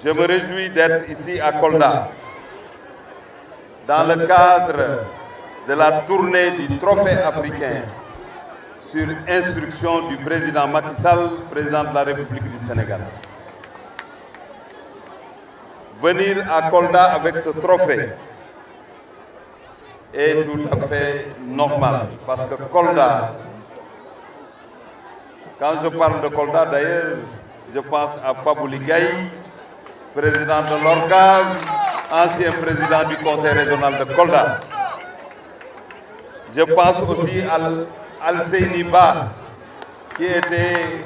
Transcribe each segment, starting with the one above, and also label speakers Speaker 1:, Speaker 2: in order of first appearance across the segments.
Speaker 1: Je me réjouis d'être ici à Kolda, dans le cadre de la tournée du Trophée africain sur instruction du président Macky Sall, président de la République du Sénégal. Venir à Kolda avec ce trophée est tout à fait normal, parce que Kolda, quand je parle de Kolda d'ailleurs, je pense à Fabouli Gaye, président de l'ORCAV, ancien président du conseil régional de Kolda. Je pense aussi à Al-Seyni Ba, qui était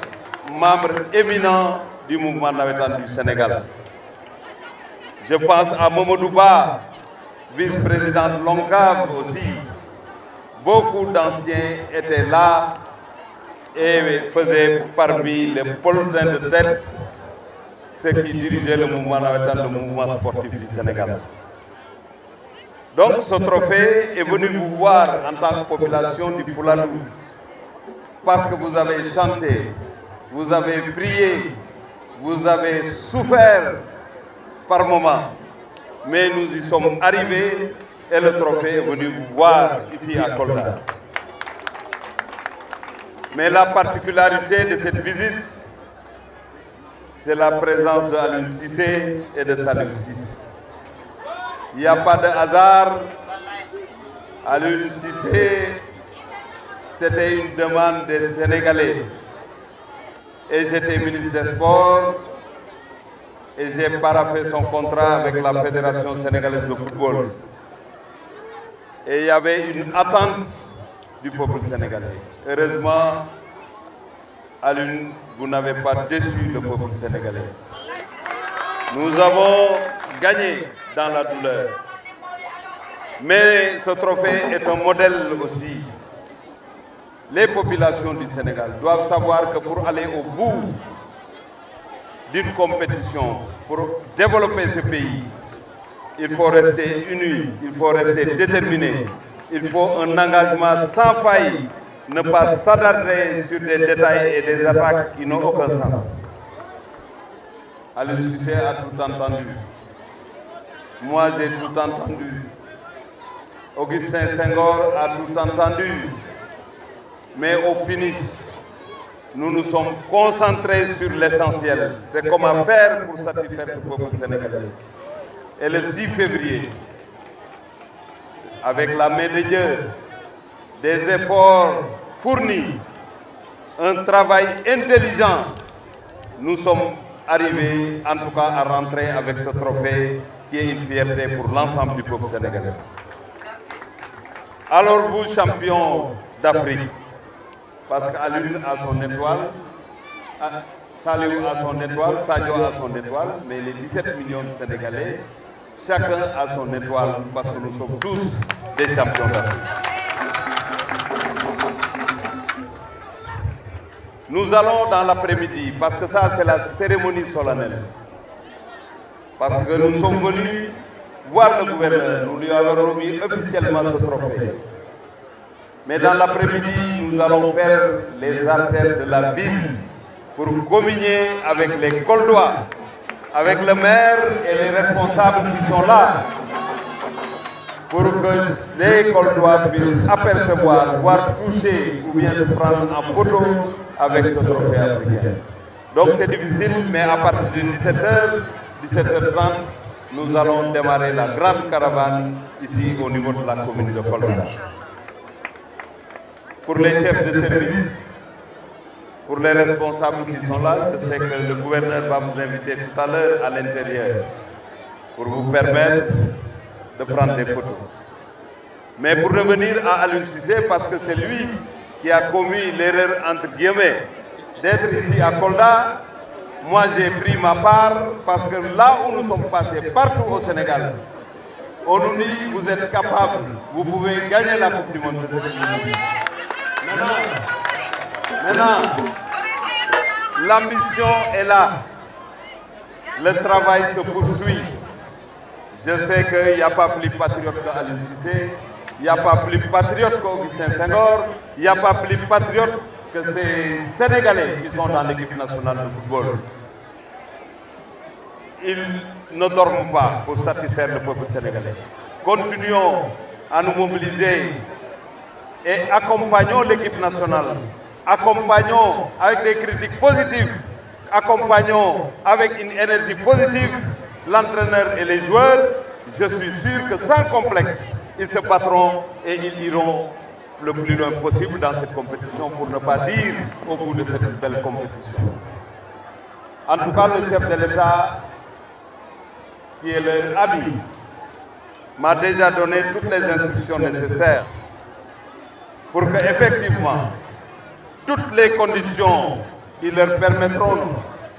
Speaker 1: membre éminent du mouvement navétane du Sénégal. Je pense à Mamadou Ba, vice-président de l'ONCAV aussi. Beaucoup d'anciens étaient là et faisaient parmi les poltrins de tête ceux qui dirigeaient le mouvement navétane, le mouvement sportif du Sénégal. Donc ce trophée est venu vous voir en tant que population du Fouladou, parce que vous avez chanté, vous avez prié, vous avez souffert par moments, mais nous y sommes arrivés et le trophée est venu vous voir ici à Kolda. Mais la particularité de cette visite, c'est la présence de Aliou Cissé et de Saliou Ciss. Il n'y a pas de hasard. Aliou Cissé, c'était une demande des Sénégalais. Et j'étais ministre des Sports et j'ai paraphé son contrat avec la Fédération sénégalaise de football. Et il y avait une attente du peuple sénégalais. Heureusement, Aliou, vous n'avez pas déçu le peuple sénégalais. Nous avons gagné dans la douleur. Mais ce trophée est un modèle aussi. Les populations du Sénégal doivent savoir que pour aller au bout d'une compétition, pour développer ce pays, il faut rester unis, il faut rester déterminé, il faut un engagement sans faille, ne pas s'attarder sur des détails et des attaques qui n'ont aucun sens. Aliou Cissé a tout entendu. Moi, j'ai tout entendu. Augustin Senghor a tout entendu. Mais au finish, nous nous sommes concentrés sur l'essentiel. C'est comment faire pour satisfaire ce peuple sénégalais. Et le 6 février, avec la main de Dieu, des efforts fournis, un travail intelligent, nous sommes arrivés en tout cas à rentrer avec ce trophée qui est une fierté pour l'ensemble du peuple sénégalais. Alors vous, champions d'Afrique, parce qu'Aliou a son étoile, Saliou a son étoile, Sadio a son étoile, mais les 17 millions de Sénégalais, chacun a son étoile, parce que nous sommes tous des champions d'Afrique. Nous allons dans l'après-midi, parce que ça c'est la cérémonie solennelle. Parce que nous sommes venus voir le gouverneur, nous lui avons remis officiellement ce trophée. Mais dans l'après-midi, nous allons faire les artères de la ville pour communier avec les Koldois, avec le maire et les responsables qui sont là, pour que les Koldois puissent apercevoir, voire toucher ou bien se prendre en photo avec ce trophée africain. Donc c'est difficile, mais à partir de 17h, 17h30, nous allons démarrer la grande caravane ici au niveau de la commune de Kolda. Pour les chefs de service, pour les responsables qui sont là, je sais que le gouverneur va vous inviter tout à l'heure à l'intérieur pour vous permettre de prendre des photos. Mais pour revenir à Aliou Cissé, parce que c'est lui qui a commis l'erreur, entre guillemets, d'être ici à Kolda, moi j'ai pris ma part, parce que là où nous sommes passés, partout au Sénégal, on nous dit vous êtes capable, vous pouvez gagner la Coupe du Monde. Maintenant, l'ambition est là, le travail se poursuit. Je sais qu'il n'y a pas plus patriote qu'Aliou Cissé, il n'y a pas plus patriote qu'Augustin Senghor, il n'y a pas plus patriote que ces Sénégalais qui sont dans l'équipe nationale de football. ils ne dorment pas pour satisfaire le peuple sénégalais. Continuons à nous mobiliser et accompagnons l'équipe nationale. Accompagnons avec des critiques positives, accompagnons avec une énergie positive l'entraîneur et les joueurs. Je suis sûr que sans complexe, ils se battront et ils iront le plus loin possible dans cette compétition, pour ne pas dire au bout de cette belle compétition. En tout cas, le chef de l'État, qui est leur ami, m'a déjà donné toutes les instructions nécessaires pour que, effectivement, toutes les conditions qui leur permettront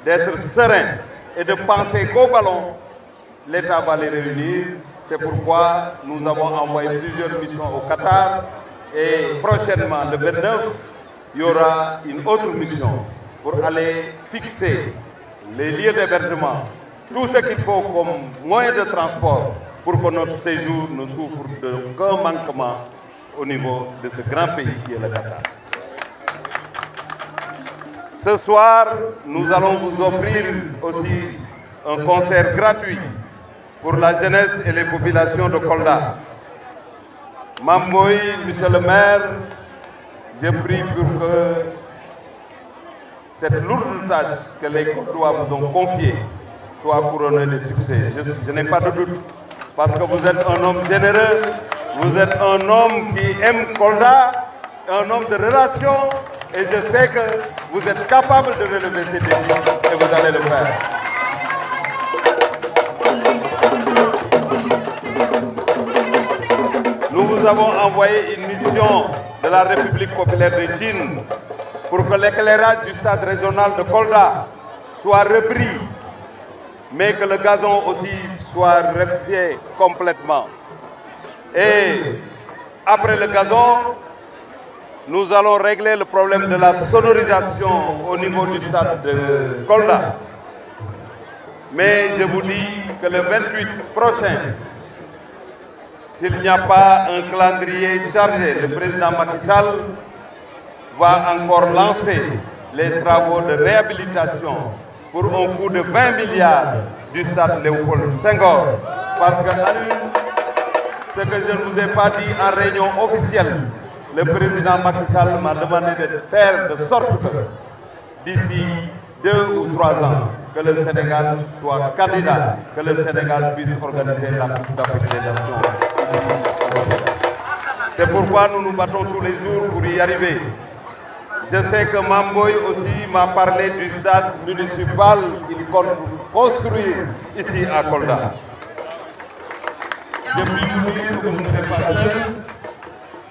Speaker 1: d'être sereins et de penser qu'au ballon, l'État va les réunir. C'est pourquoi nous avons envoyé plusieurs missions au Qatar et prochainement, le 29, il y aura une autre mission pour aller fixer les lieux d'hébergement, tout ce qu'il faut comme moyen de transport pour que notre séjour ne souffre d'aucun manquement au niveau de ce grand pays qui est le Qatar. Ce soir, nous allons vous offrir aussi un concert gratuit pour la jeunesse et les populations de Kolda. Mamboy, monsieur le maire, je prie pour que cette lourde tâche que les Koldois vous ont confiée soit couronnée de succès. Je n'ai pas de doute, parce que vous êtes un homme généreux, vous êtes un homme qui aime Kolda, un homme de relations, et je sais que vous êtes capable de relever ces défis et vous allez le faire. Nous vous avons envoyé une mission de la République populaire de Chine pour que l'éclairage du stade régional de Kolda soit repris, mais que le gazon aussi soit refait complètement. Et après le gazon, nous allons régler le problème de la sonorisation au niveau du stade de Kolda. Mais je vous dis que le 28 prochain, s'il n'y a pas un calendrier chargé, le président Macky Sall va encore lancer les travaux de réhabilitation pour un coût de 20 milliards du stade Léopold Senghor. Parce que ce que je ne vous ai pas dit en réunion officielle, le président Macky Sall m'a demandé de faire de sorte que d'ici 2 ou 3 ans, que le Sénégal soit candidat, que le Sénégal puisse organiser la Coupe d'Afrique des Nations. C'est pourquoi nous nous battons tous les jours pour y arriver. Je sais que Mamboy aussi m'a parlé du stade municipal qu'il compte construire ici à Kolda. Je puis vous dire que vous ne serez pas seul.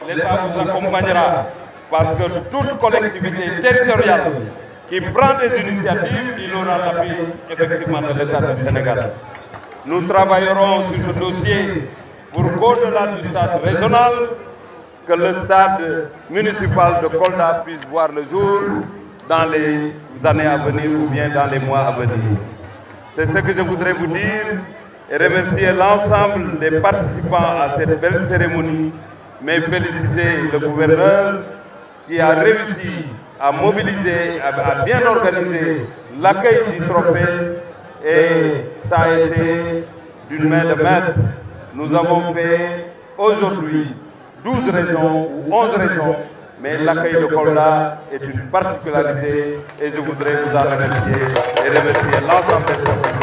Speaker 1: L'État vous accompagnera, parce que toute collectivité territoriale qui prend des initiatives, il aura l'appui effectivement de l'État du Sénégal. Nous travaillerons sur ce dossier pour qu'au-delà du stade régional, que le stade municipal de Kolda puisse voir le jour dans les années à venir ou bien dans les mois à venir. C'est ce que je voudrais vous dire et remercier l'ensemble des participants à cette belle cérémonie, mais féliciter le gouverneur qui a réussi à mobiliser, à bien organiser l'accueil du trophée, et ça a été d'une main de maître. Nous avons fait aujourd'hui 12 régions ou 11 régions, mais l'accueil de Kolda est une particularité et je voudrais vous en remercier et remercier l'ensemble des sportifs.